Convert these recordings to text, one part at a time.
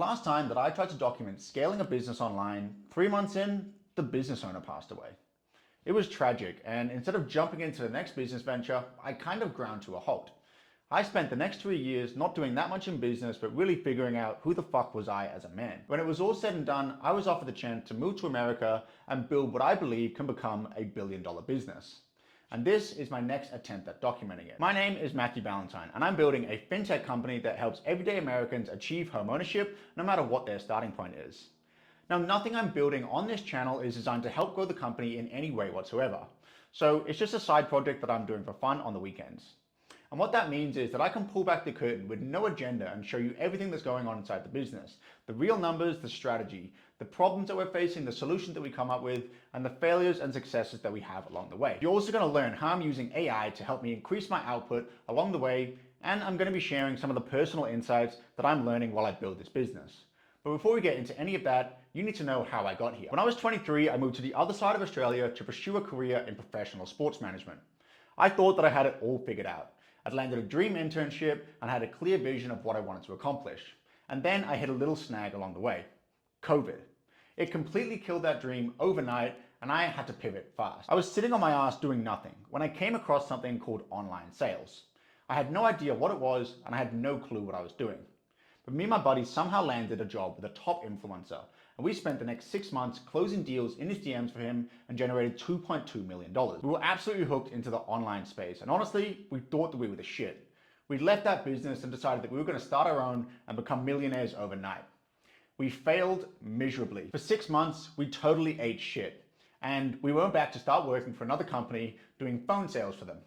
last time that I tried to document scaling a business online, 3 months in, the business owner passed away. It was tragic, and instead of jumping into the next business venture, I kind of ground to a halt. I spent the next 3 years not doing that much in business, but really figuring out who the fuck was I as a man. When it was all said and done, I was offered the chance to move to America and build what I believe can become a billion-dollar business. And this is my next attempt at documenting it. My name is Matthew Ballantyne, and I'm building a fintech company that helps everyday Americans achieve home ownership no matter what their starting point is. Now, nothing I'm building on this channel is designed to help grow the company in any way whatsoever. So it's just a side project that I'm doing for fun on the weekends. And what that means is that I can pull back the curtain with no agenda and show you everything that's going on inside the business. The real numbers, the strategy, the problems that we're facing, the solutions that we come up with, and the failures and successes that we have along the way. You're also going to learn how I'm using AI to help me increase my output along the way, and I'm going to be sharing some of the personal insights that I'm learning while I build this business. But before we get into any of that, you need to know how I got here. When I was 23, I moved to the other side of Australia to pursue a career in professional sports management. I thought that I had it all figured out. I'd landed a dream internship and had a clear vision of what I wanted to accomplish. And then I hit a little snag along the way: COVID. It completely killed that dream overnight, and I had to pivot fast. I was sitting on my ass doing nothing when I came across something called online sales. I had no idea what it was, and I had no clue what I was doing. But me and my buddy somehow landed a job with a top influencer, and we spent the next 6 months closing deals in his DMs for him and generated $2.2 million. We were absolutely hooked into the online space, and honestly, we thought that we were the shit. We left that business and decided that we were going to start our own and become millionaires overnight. We failed miserably. For 6 months, we totally ate shit, and we went back to start working for another company doing phone sales for them.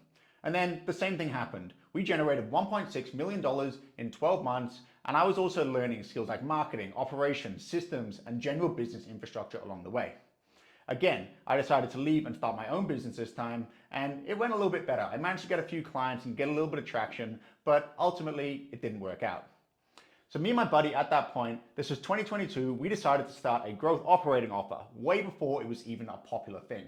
And then the same thing happened. We generated $1.6 million in 12 months, and I was also learning skills like marketing, operations, systems, and general business infrastructure along the way. Again, I decided to leave and start my own business this time, and it went a little bit better. I managed to get a few clients and get a little bit of traction, but ultimately it didn't work out. So me and my buddy at that point, this was 2022, we decided to start a growth operating offer way before it was even a popular thing.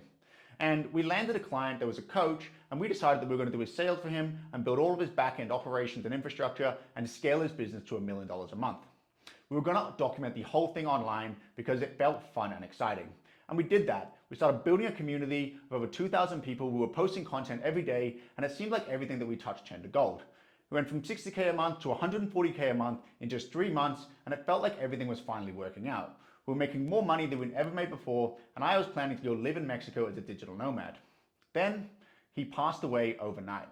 And we landed a client that was a coach, and we decided that we were going to do his sales for him and build all of his back-end operations and infrastructure and scale his business to $1 million a month. We were going to document the whole thing online because it felt fun and exciting. And we did that. We started building a community of over 2,000 people who were posting content every day, and it seemed like everything that we touched turned to gold. We went from 60K a month to 140K a month in just 3 months, and it felt like everything was finally working out. We were making more money than we'd ever made before, and I was planning to go live in Mexico as a digital nomad. Then he passed away overnight.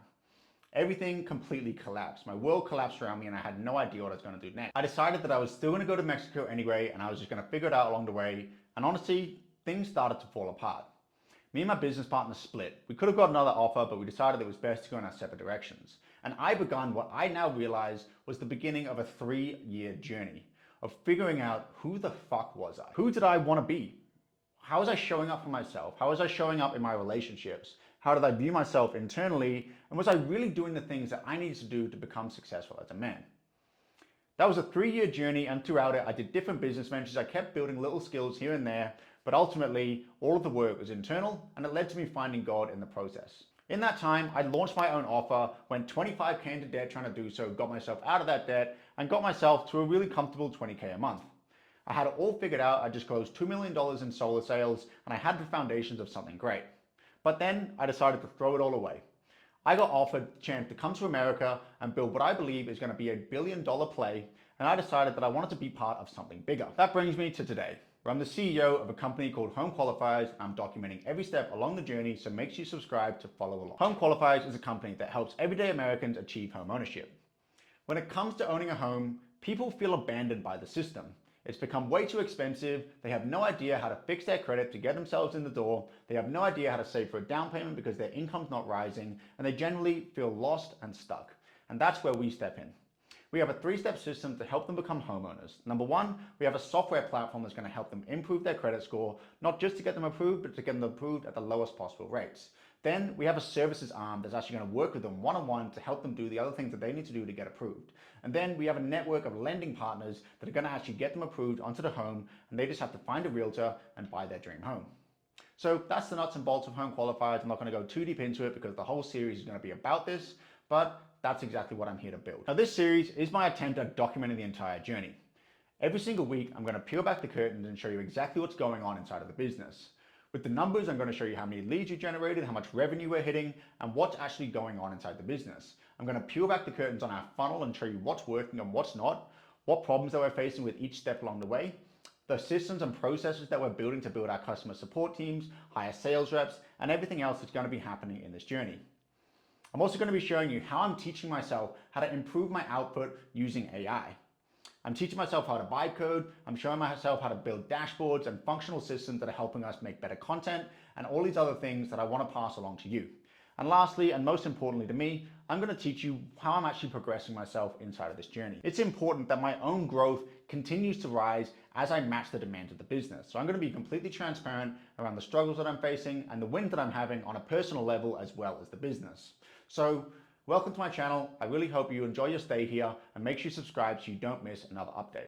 Everything completely collapsed. My world collapsed around me, and I had no idea what I was going to do next. I decided that I was still going to go to Mexico anyway, and I was just going to figure it out along the way. And honestly, things started to fall apart. Me and my business partner split. We could have got another offer, but we decided it was best to go in our separate directions. And I began what I now realize was the beginning of a 3-year journey of figuring out who the fuck was I? Who did I want to be? How was I showing up for myself? How was I showing up in my relationships? How did I view myself internally? And was I really doing the things that I needed to do to become successful as a man? That was a 3-year journey, and throughout it, I did different business ventures. I kept building little skills here and there, but ultimately, all of the work was internal, and it led to me finding God in the process. In that time, I launched my own offer, went 25K into debt trying to do so, got myself out of that debt, and got myself to a really comfortable 20K a month. I had it all figured out. I just closed $2 million in solar sales, and I had the foundations of something great. But then I decided to throw it all away. I got offered the chance to come to America and build what I believe is going to be a billion-dollar play, and I decided that I wanted to be part of something bigger. That brings me to today, where I'm the CEO of a company called Home Qualifiers. I'm documenting every step along the journey, so make sure you subscribe to follow along. Home Qualifiers is a company that helps everyday Americans achieve home ownership. When it comes to owning a home, people feel abandoned by the system. It's become way too expensive. They have no idea how to fix their credit to get themselves in the door. They have no idea how to save for a down payment because their income's not rising, and they generally feel lost and stuck. And that's where we step in. We have a 3-step system to help them become homeowners. Number 1, we have a software platform that's going to help them improve their credit score, not just to get them approved, but to get them approved at the lowest possible rates. Then we have a services arm that's actually going to work with them one-on-one to help them do the other things that they need to do to get approved. And then we have a network of lending partners that are going to actually get them approved onto the home, and they just have to find a realtor and buy their dream home. So that's the nuts and bolts of Home Qualifiers. I'm not going to go too deep into it because the whole series is going to be about this, but that's exactly what I'm here to build. Now, this series is my attempt at documenting the entire journey. Every single week, I'm going to peel back the curtains and show you exactly what's going on inside of the business. With the numbers, I'm going to show you how many leads you generated, how much revenue we're hitting, and what's actually going on inside the business. I'm going to peel back the curtains on our funnel and show you what's working and what's not, what problems that we're facing with each step along the way, the systems and processes that we're building to build our customer support teams, hire sales reps, and everything else that's going to be happening in this journey. I'm also going to be showing you how I'm teaching myself how to improve my output using AI. I'm teaching myself how to buy code, I'm showing myself how to build dashboards and functional systems that are helping us make better content, and all these other things that I want to pass along to you. And lastly, and most importantly to me, I'm going to teach you how I'm actually progressing myself inside of this journey. It's important that my own growth continues to rise as I match the demands of the business. So I'm going to be completely transparent around the struggles that I'm facing and the wins that I'm having on a personal level as well as the business. So welcome to my channel. I really hope you enjoy your stay here and make sure you subscribe so you don't miss another update.